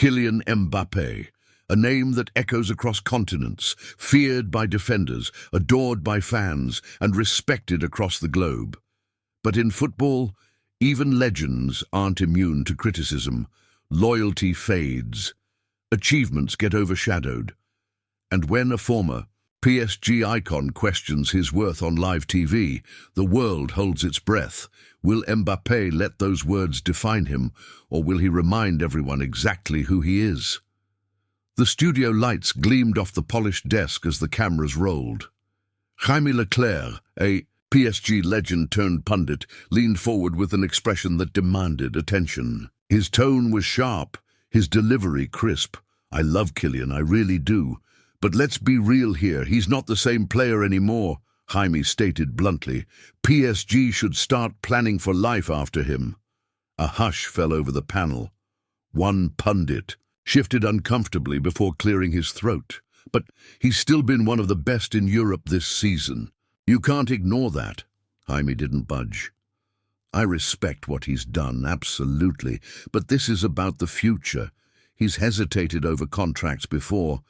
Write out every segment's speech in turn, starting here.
Kylian Mbappé, a name that echoes across continents, feared by defenders, adored by fans, and respected across the globe. But in football, even legends aren't immune to criticism. Loyalty fades. Achievements get overshadowed. And when a former PSG icon questions his worth on live TV, the world holds its breath. Will Mbappé let those words define him, or will he remind everyone exactly who he is? The studio lights gleamed off the polished desk as the cameras rolled. Jaime Leclerc, a PSG legend turned pundit, leaned forward with an expression that demanded attention. His tone was sharp, his delivery crisp. "I love Kylian, I really do. But let's be real here, he's not the same player anymore," Jaime stated bluntly. "PSG should start planning for life after him." A hush fell over the panel. One pundit shifted uncomfortably before clearing his throat. "But he's still been one of the best in Europe this season. You can't ignore that." Jaime didn't budge. "I respect what he's done, absolutely, but this is about the future. He's hesitated over contracts before.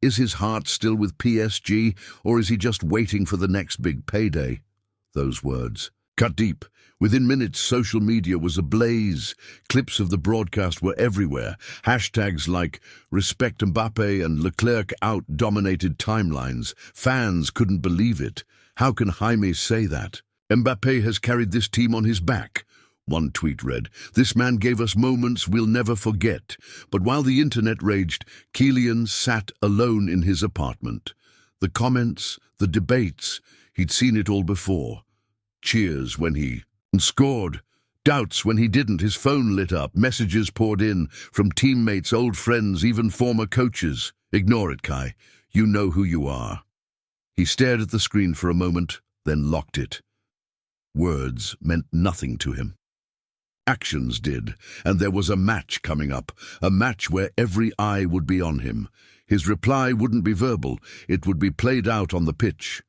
Is his heart still with PSG, or is he just waiting for the next big payday?" Those words cut deep. Within minutes, social media was ablaze. Clips of the broadcast were everywhere. Hashtags like "Respect Mbappé" and "Leclerc out" dominated timelines. Fans couldn't believe it. How can Jaime say that? "Mbappé has carried this team on his back." One tweet read, "This man gave us moments we'll never forget." But while the internet raged, Kylian sat alone in his apartment. The comments, the debates, he'd seen it all before. Cheers when he scored, doubts when he didn't. His phone lit up, messages poured in from teammates, old friends, even former coaches. "Ignore it, Kai. You know who you are." He stared at the screen for a moment, then locked it. Words meant nothing to him. Actions did, and there was a match coming up, a match where every eye would be on him. His reply wouldn't be verbal, it would be played out on the pitch.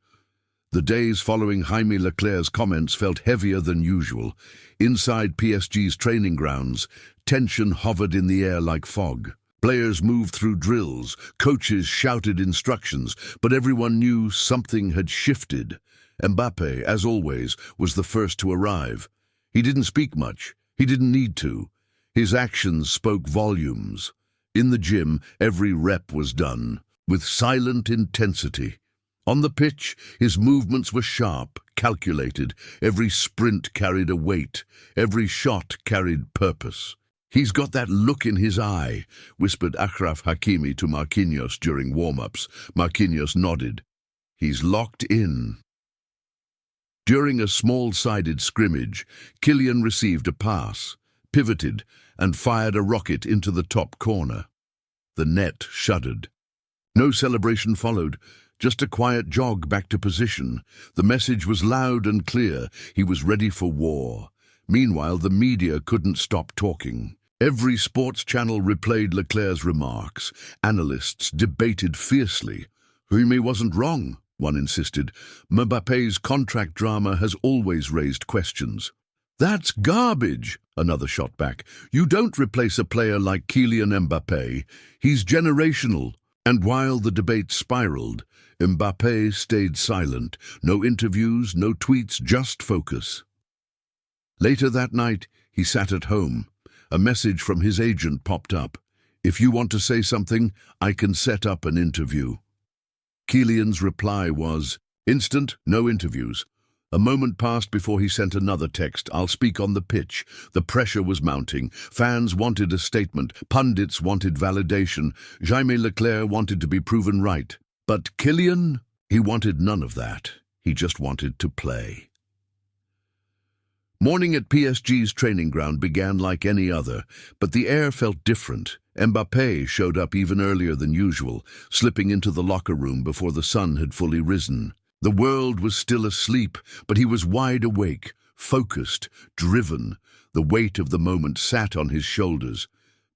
The days following Jaime Leclerc's comments felt heavier than usual. Inside PSG's training grounds, tension hovered in the air like fog. Players moved through drills, coaches shouted instructions, but everyone knew something had shifted. Mbappé, as always, was the first to arrive. He didn't speak much. He didn't need to. His actions spoke volumes. In the gym, every rep was done, with silent intensity. On the pitch, his movements were sharp, calculated. Every sprint carried a weight. Every shot carried purpose. "He's got that look in his eye," whispered Achraf Hakimi to Marquinhos during warm-ups. Marquinhos nodded. "He's locked in." During a small-sided scrimmage, Kylian received a pass, pivoted, and fired a rocket into the top corner. The net shuddered. No celebration followed, just a quiet jog back to position. The message was loud and clear. He was ready for war. Meanwhile, the media couldn't stop talking. Every sports channel replayed Leclerc's remarks. Analysts debated fiercely. "Jaime wasn't wrong," one insisted. "Mbappé's contract drama has always raised questions." "That's garbage," another shot back. "You don't replace a player like Kylian Mbappé. He's generational." And while the debate spiraled, Mbappé stayed silent. No interviews, no tweets, just focus. Later that night, he sat at home. A message from his agent popped up. "If you want to say something, I can set up an interview." Kylian's reply was instant, no interviews. A moment passed before he sent another text, "I'll speak on the pitch." The pressure was mounting. Fans wanted a statement. Pundits wanted validation. Jaime Leclerc wanted to be proven right. But Kylian, he wanted none of that. He just wanted to play. Morning at PSG's training ground began like any other, but the air felt different. Mbappé showed up even earlier than usual, slipping into the locker room before the sun had fully risen. The world was still asleep, but he was wide awake, focused, driven. The weight of the moment sat on his shoulders,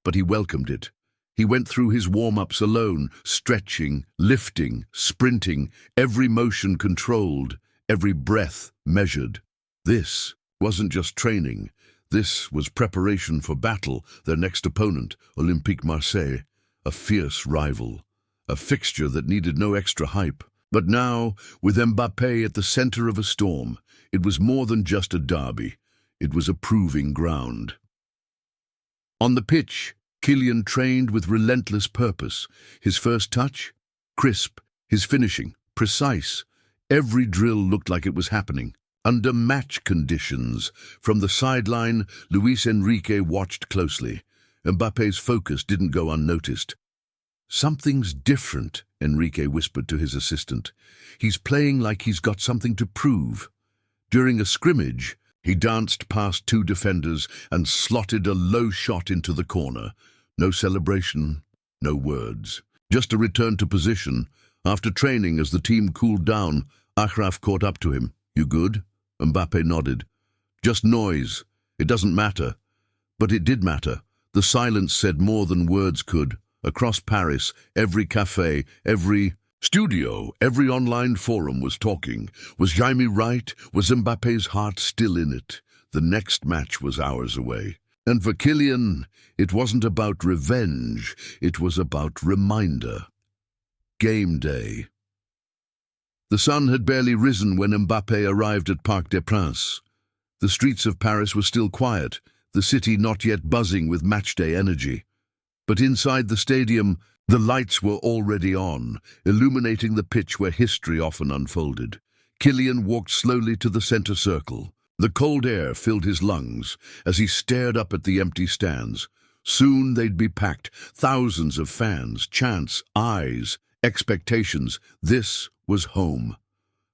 but he welcomed it. He went through his warm-ups alone, stretching, lifting, sprinting, every motion controlled, every breath measured. This wasn't just training. This was preparation for battle, their next opponent, Olympique Marseille, a fierce rival, a fixture that needed no extra hype. But now, with Mbappé at the center of a storm, it was more than just a derby. It was a proving ground. On the pitch, Kylian trained with relentless purpose. His first touch? Crisp. His finishing? Precise. Every drill looked like it was happening. Under match conditions, from the sideline, Luis Enrique watched closely. Mbappé's focus didn't go unnoticed. "Something's different," Enrique whispered to his assistant. "He's playing like he's got something to prove." During a scrimmage, he danced past two defenders and slotted a low shot into the corner. No celebration, no words. Just a return to position. After training, as the team cooled down, Achraf caught up to him. "You good?" Mbappé nodded. "Just noise. It doesn't matter." But it did matter. The silence said more than words could. Across Paris, every café, every studio, every online forum was talking. Was Jaime right? Was Mbappé's heart still in it? The next match was hours away. And for Kylian, it wasn't about revenge. It was about reminder. Game day. The sun had barely risen when Mbappé arrived at Parc des Princes. The streets of Paris were still quiet, the city not yet buzzing with matchday energy. But inside the stadium, the lights were already on, illuminating the pitch where history often unfolded. Kylian walked slowly to the center circle. The cold air filled his lungs as he stared up at the empty stands. Soon they'd be packed, thousands of fans, chants, eyes, expectations. This was home.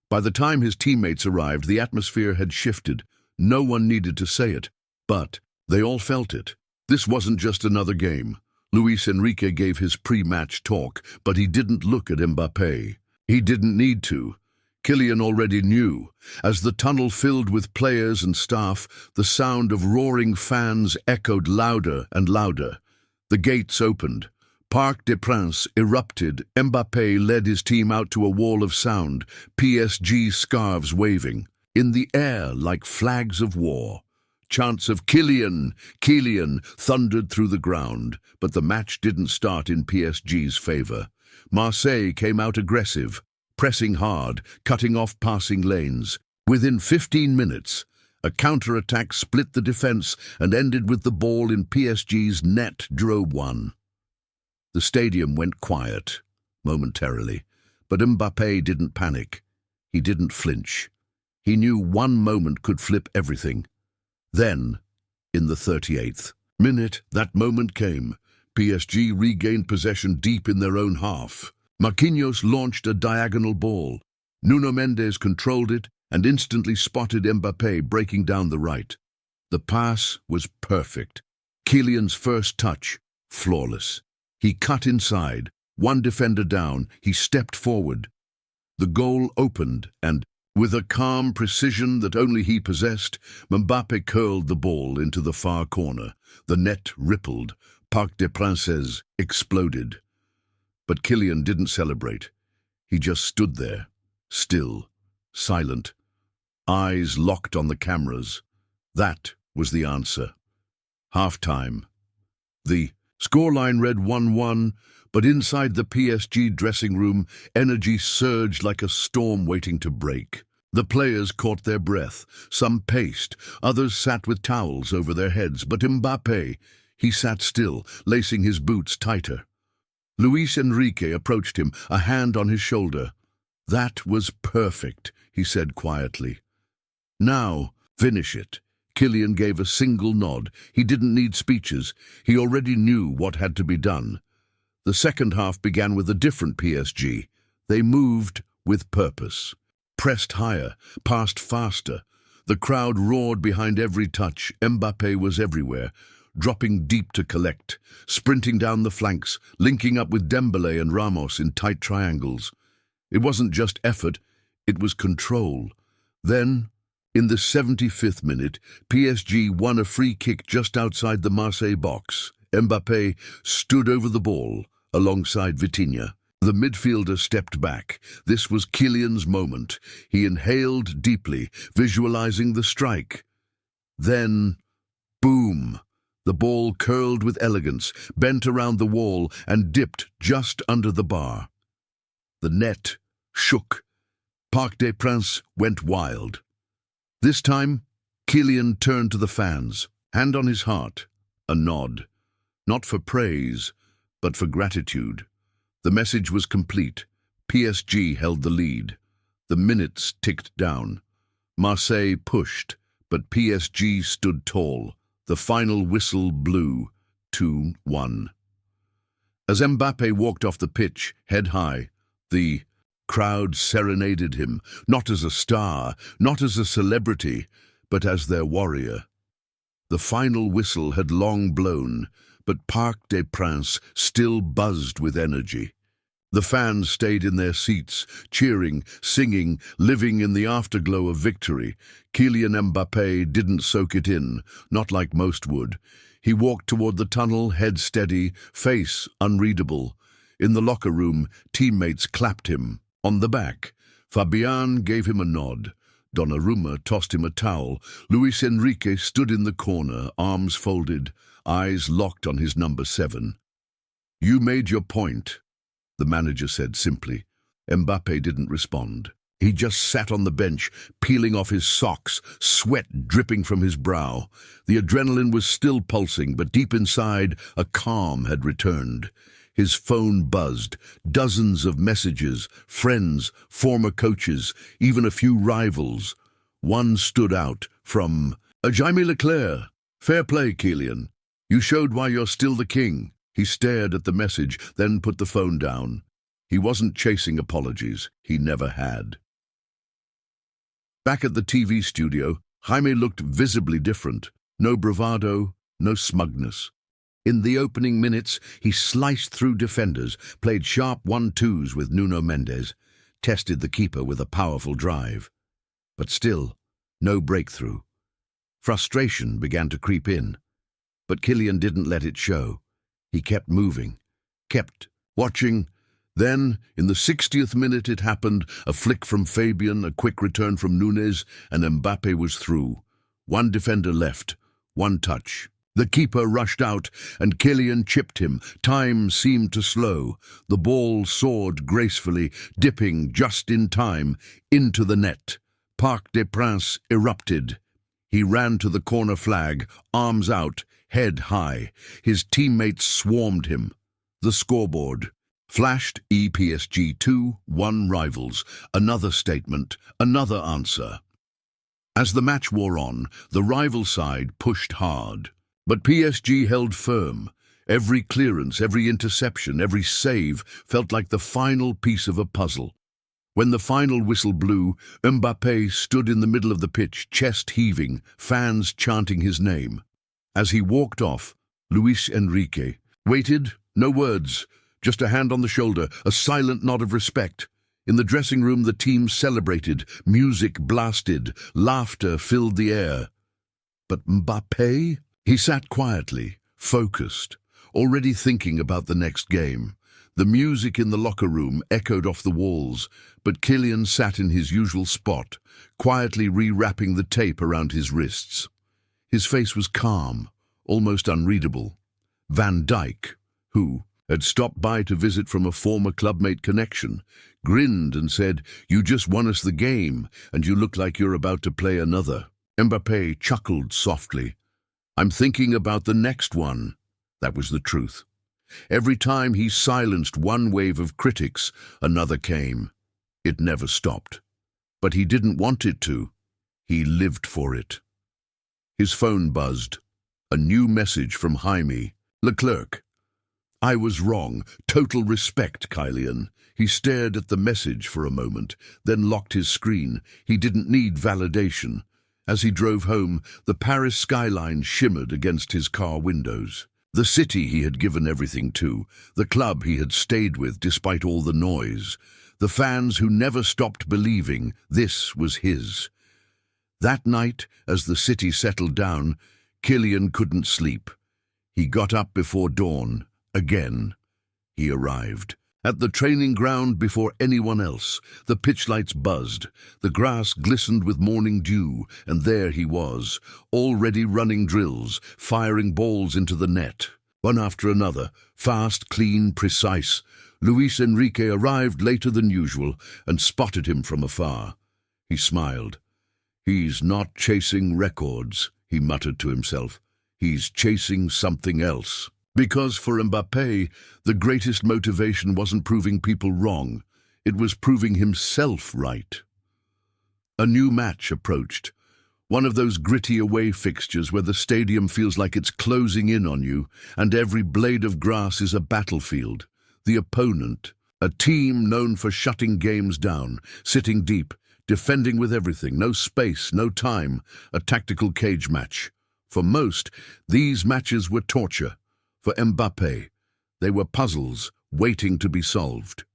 By the time his teammates arrived, the atmosphere had shifted. No one needed to say it, but they all felt it. This wasn't just another game. Luis Enrique gave his pre-match talk, but he didn't look at Mbappé. He didn't need to. Kylian already knew. As the tunnel filled with players and staff, the sound of roaring fans echoed louder and louder. The gates opened. Parc des Princes erupted. Mbappé led his team out to a wall of sound, PSG scarves waving. In the air like flags of war. Chants of "Kylian, Kylian" thundered through the ground, but the match didn't start in PSG's favor. Marseille came out aggressive, pressing hard, cutting off passing lanes. Within 15 minutes, a counter-attack split the defense and ended with the ball in PSG's net. Drove one. The stadium went quiet, momentarily, but Mbappé didn't panic. He didn't flinch. He knew one moment could flip everything. Then, in the 38th minute, that moment came. PSG regained possession deep in their own half. Marquinhos launched a diagonal ball. Nuno Mendes controlled it and instantly spotted Mbappé breaking down the right. The pass was perfect. Kylian's first touch, flawless. He cut inside, one defender down, he stepped forward. The goal opened and, with a calm precision that only he possessed, Mbappé curled the ball into the far corner. The net rippled. Parc des Princes exploded. But Kylian didn't celebrate. He just stood there, still, silent, eyes locked on the cameras. That was the answer. Half-time. The scoreline read 1-1, but inside the PSG dressing room, energy surged like a storm waiting to break. The players caught their breath. Some paced, others sat with towels over their heads, but Mbappé, he sat still, lacing his boots tighter. Luis Enrique approached him, a hand on his shoulder. "That was perfect," he said quietly. "Now, finish it." Kylian gave a single nod. He didn't need speeches. He already knew what had to be done. The second half began with a different PSG. They moved with purpose. Pressed higher, passed faster. The crowd roared behind every touch. Mbappé was everywhere, dropping deep to collect, sprinting down the flanks, linking up with Dembélé and Ramos in tight triangles. It wasn't just effort, it was control. Then, in the 75th minute, PSG won a free kick just outside the Marseille box. Mbappé stood over the ball, alongside Vitinha. The midfielder stepped back. This was Kylian's moment. He inhaled deeply, visualizing the strike. Then, Boom! The ball curled with elegance, bent around the wall, and dipped just under the bar. The net shook. Parc des Princes went wild. This time, Kylian turned to the fans, hand on his heart, a nod. Not for praise, but for gratitude. The message was complete. PSG held the lead. The minutes ticked down. Marseille pushed, but PSG stood tall. The final whistle blew. 2-1. As Mbappé walked off the pitch, head high, the crowd serenaded him, not as a star, not as a celebrity, but as their warrior. The final whistle had long blown, but Parc des Princes still buzzed with energy. The fans stayed in their seats, cheering, singing, living in the afterglow of victory. Kylian Mbappé didn't soak it in, not like most would. He walked toward the tunnel, head steady, face unreadable. In the locker room, teammates clapped him on the back. Fabian gave him a nod. Donnarumma tossed him a towel. Luis Enrique stood in the corner, arms folded, eyes locked on his number 7. "You made your point," the manager said simply. Mbappé didn't respond. He just sat on the bench, peeling off his socks, sweat dripping from his brow. The adrenaline was still pulsing, but deep inside, a calm had returned. His phone buzzed, dozens of messages, friends, former coaches, even a few rivals. One stood out from Jaime Leclerc. "Fair play, Kylian. You showed why you're still the king." He stared at the message, then put the phone down. He wasn't chasing apologies. He never had. Back at the TV studio, Jaime looked visibly different. No bravado, no smugness. In the opening minutes, he sliced through defenders, played sharp 1-2s with Nuno Mendes, tested the keeper with a powerful drive. But still, no breakthrough. Frustration began to creep in. But Kylian didn't let it show. He kept moving, kept watching. Then, in the 60th minute it happened, a flick from Fabian, a quick return from Nunes, and Mbappé was through. One defender left, one touch. The keeper rushed out, and Kylian chipped him. Time seemed to slow. The ball soared gracefully, dipping just in time, into the net. Parc des Princes erupted. He ran to the corner flag, arms out, head high. His teammates swarmed him. The scoreboard flashed PSG 2-1 rivals. Another statement, another answer. As the match wore on, the rival side pushed hard. But PSG held firm. Every clearance, every interception, every save felt like the final piece of a puzzle. When the final whistle blew, Mbappé stood in the middle of the pitch, chest heaving, fans chanting his name. As he walked off, Luis Enrique waited, no words, just a hand on the shoulder, a silent nod of respect. In the dressing room, the team celebrated, music blasted, laughter filled the air. But Mbappé? He sat quietly, focused, already thinking about the next game. The music in the locker room echoed off the walls, but Kylian sat in his usual spot, quietly rewrapping the tape around his wrists. His face was calm, almost unreadable. Van Dijk, who had stopped by to visit from a former clubmate connection, grinned and said, "You just won us the game, and you look like you're about to play another." Mbappé chuckled softly. "I'm thinking about the next one." That was the truth. Every time he silenced one wave of critics, another came. It never stopped. But he didn't want it to. He lived for it. His phone buzzed. A new message from Jaime. "Leclerc. I was wrong. Total respect, Kylian." He stared at the message for a moment, then locked his screen. He didn't need validation. As he drove home, the Paris skyline shimmered against his car windows. The city he had given everything to, the club he had stayed with despite all the noise, the fans who never stopped believing this was his. That night, as the city settled down, Kylian couldn't sleep. He got up before dawn. Again, he arrived. At the training ground before anyone else, the pitch lights buzzed, the grass glistened with morning dew, and there he was, already running drills, firing balls into the net. One after another, fast, clean, precise. Luis Enrique arrived later than usual and spotted him from afar. He smiled. "He's not chasing records," he muttered to himself. "He's chasing something else." Because for Mbappé, the greatest motivation wasn't proving people wrong. It was proving himself right. A new match approached. One of those gritty away fixtures where the stadium feels like it's closing in on you and every blade of grass is a battlefield. The opponent, a team known for shutting games down, sitting deep, defending with everything, no space, no time, a tactical cage match. For most, these matches were torture. For Mbappé, they were puzzles waiting to be solved.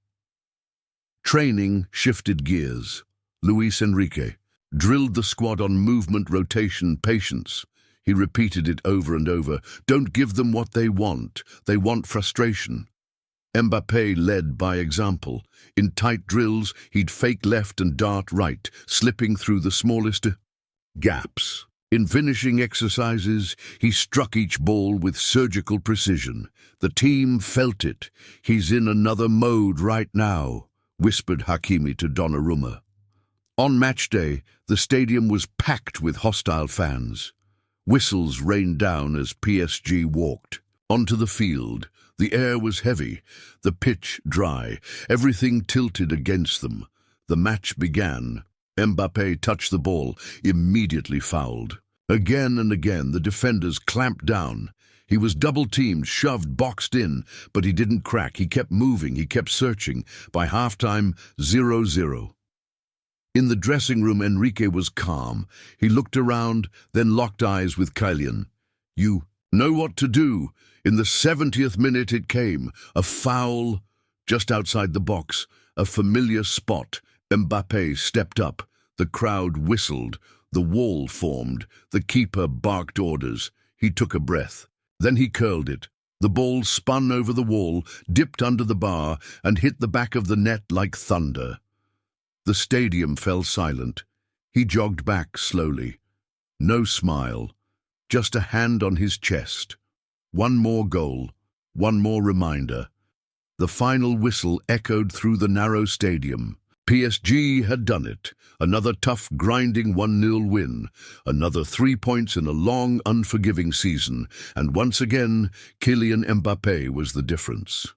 Training shifted gears. Luis Enrique drilled the squad on movement, rotation, patience. He repeated it over and over. Don't give them what they want frustration. Mbappé led by example. In tight drills, he'd fake left and dart right, slipping through the smallest gaps. In finishing exercises, he struck each ball with surgical precision. The team felt it. "He's in another mode right now," whispered Hakimi to Donnarumma. On match day, the stadium was packed with hostile fans. Whistles rained down as PSG walked. Onto the field, the air was heavy, the pitch dry, everything tilted against them. The match began. Mbappé touched the ball, immediately fouled. Again and again, the defenders clamped down. He was double-teamed, shoved, boxed in, but he didn't crack. He kept moving, he kept searching. By halftime, 0-0. In the dressing room, Enrique was calm. He looked around, then locked eyes with Kylian. "You know what to do." In the 70th minute it came. A foul just outside the box, a familiar spot. Mbappé stepped up. The crowd whistled. The wall formed. The keeper barked orders. He took a breath. Then he curled it. The ball spun over the wall, dipped under the bar, and hit the back of the net like thunder. The stadium fell silent. He jogged back slowly. No smile, just a hand on his chest. One more goal, one more reminder. The final whistle echoed through the narrow stadium. PSG had done it. Another tough, grinding 1-0 win. Another 3 points in a long, unforgiving season. And once again, Kylian Mbappé was the difference.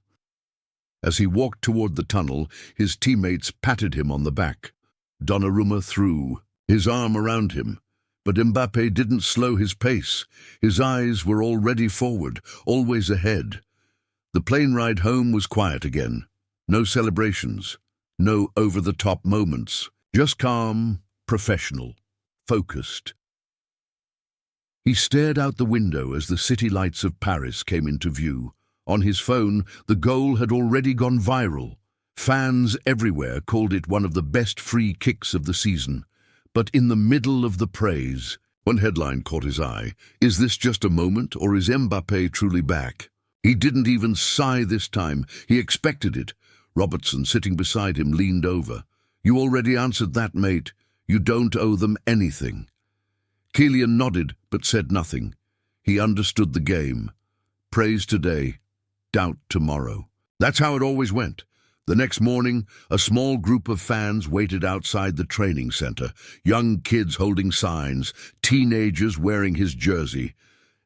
As he walked toward the tunnel, his teammates patted him on the back. Donnarumma threw his arm around him. But Mbappé didn't slow his pace. His eyes were already forward, always ahead. The plane ride home was quiet again. No celebrations. No over-the-top moments, just calm, professional, focused. He stared out the window as the city lights of Paris came into view. On his phone, the goal had already gone viral. Fans everywhere called it one of the best free kicks of the season. But in the middle of the praise, one headline caught his eye. Is this just a moment, or is Mbappé truly back? He didn't even sigh this time. He expected it. Robertson, sitting beside him, leaned over. "You already answered that, mate. You don't owe them anything." Kylian nodded, but said nothing. He understood the game. Praise today, doubt tomorrow. That's how it always went. The next morning, a small group of fans waited outside the training center. Young kids holding signs, teenagers wearing his jersey.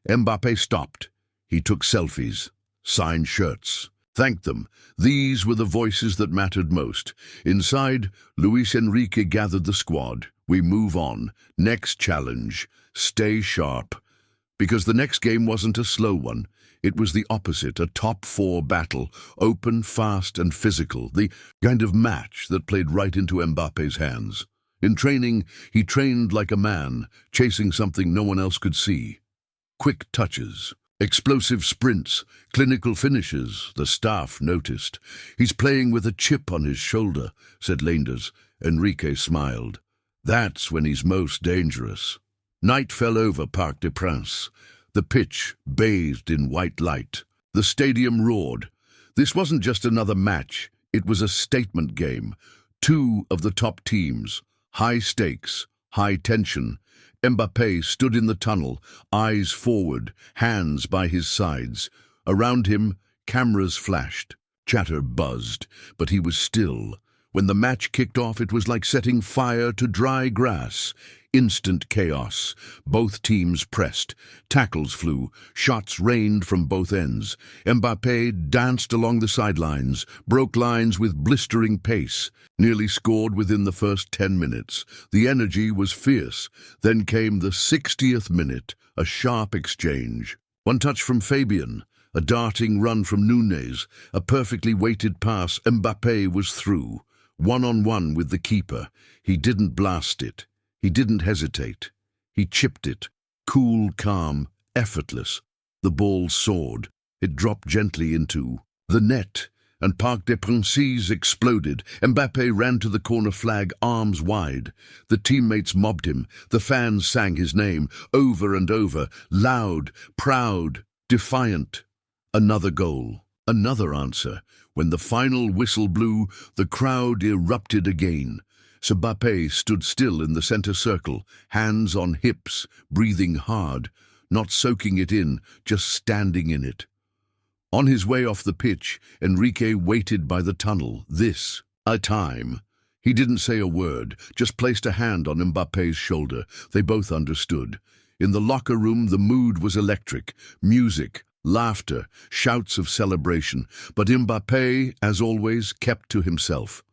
Mbappé stopped. He took selfies, signed shirts. Thanked them. These were the voices that mattered most. Inside, Luis Enrique gathered the squad. We move on. Next challenge. Stay sharp. Because the next game wasn't a slow one. It was the opposite, a top-4 battle, open, fast, and physical, the kind of match that played right into Mbappe's hands. In training, he trained like a man, chasing something no one else could see. Quick touches. Explosive sprints, clinical finishes, the staff noticed. "He's playing with a chip on his shoulder," said Leinders. Enrique smiled. "That's when he's most dangerous." Night fell over Parc des Princes. The pitch bathed in white light. The stadium roared. This wasn't just another match, it was a statement game. Two of the top teams, high stakes, high tension. Mbappé stood in the tunnel, eyes forward, hands by his sides. Around him, cameras flashed, chatter buzzed, but he was still. When the match kicked off, it was like setting fire to dry grass. Instant chaos. Both teams pressed. Tackles flew. Shots rained from both ends. Mbappé danced along the sidelines, broke lines with blistering pace, nearly scored within the first 10 minutes. The energy was fierce. Then came the 60th minute, a sharp exchange. One touch from Fabian, a darting run from Núñez, a perfectly weighted pass. Mbappé was through. One-on-one with the keeper. He didn't blast it. He didn't hesitate. He chipped it. Cool, calm, effortless. The ball soared. It dropped gently into the net, and Parc des Princes exploded. Mbappé ran to the corner flag, arms wide. The teammates mobbed him. The fans sang his name over and over, loud, proud, defiant. Another goal. Another answer. When the final whistle blew, the crowd erupted again. Mbappé stood still in the center circle, hands on hips, breathing hard, not soaking it in, just standing in it. On his way off the pitch, Enrique waited by the tunnel. This, a time. He didn't say a word, just placed a hand on Mbappé's shoulder. They both understood. In the locker room, the mood was electric. Music, laughter, shouts of celebration. But Mbappé, as always, kept to himself.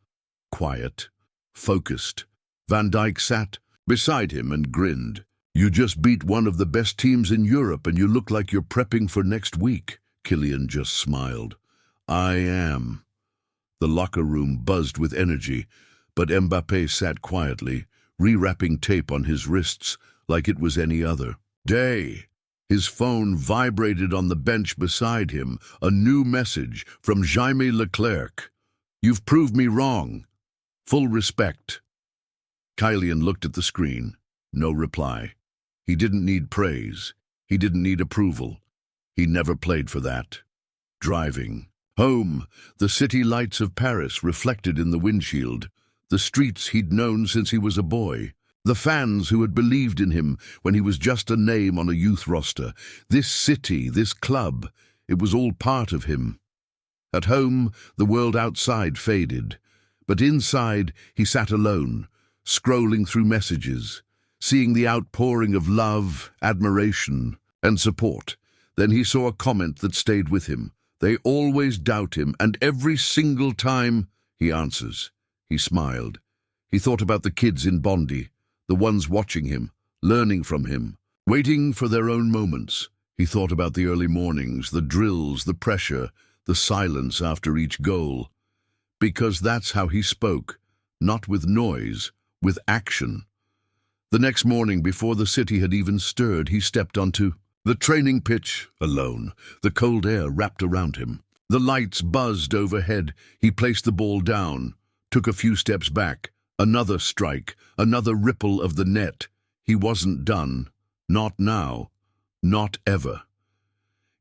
Quiet. Focused. Van Dijk sat beside him and grinned. "You just beat one of the best teams in Europe and you look like you're prepping for next week." Kylian just smiled. "I am." The locker room buzzed with energy, but Mbappé sat quietly, rewrapping tape on his wrists like it was any other day. His phone vibrated on the bench beside him, a new message from Jaime Leclerc. "You've proved me wrong. Full respect." Kylian looked at the screen. No reply. He didn't need praise. He didn't need approval. He never played for that. Driving. Home. The city lights of Paris reflected in the windshield. The streets he'd known since he was a boy. The fans who had believed in him when he was just a name on a youth roster. This city, this club, it was all part of him. At home, the world outside faded. But inside, he sat alone, scrolling through messages, seeing the outpouring of love, admiration, and support. Then he saw a comment that stayed with him. "They always doubt him, and every single time he answers." He smiled. He thought about the kids in Bondi, the ones watching him, learning from him, waiting for their own moments. He thought about the early mornings, the drills, the pressure, the silence after each goal. Because that's how he spoke, not with noise, with action. The next morning, before the city had even stirred, he stepped onto the training pitch alone. The cold air wrapped around him. The lights buzzed overhead. He placed the ball down, took a few steps back. Another strike, another ripple of the net. He wasn't done. Not now. Not ever.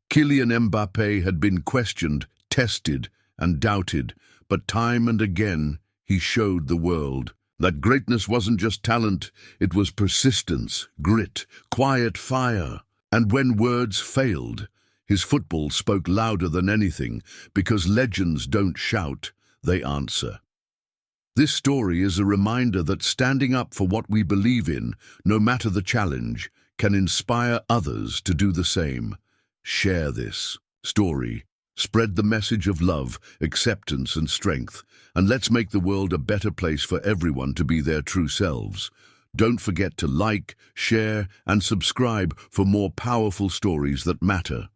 Kylian Mbappé had been questioned, tested, and doubted, but time and again he showed the world that greatness wasn't just talent, it was persistence, grit, quiet fire. And when words failed, his football spoke louder than anything, because legends don't shout, they answer. This story is a reminder that standing up for what we believe in, no matter the challenge, can inspire others to do the same. Share this story. Spread the message of love, acceptance, and strength, and let's make the world a better place for everyone to be their true selves. Don't forget to like, share, and subscribe for more powerful stories that matter.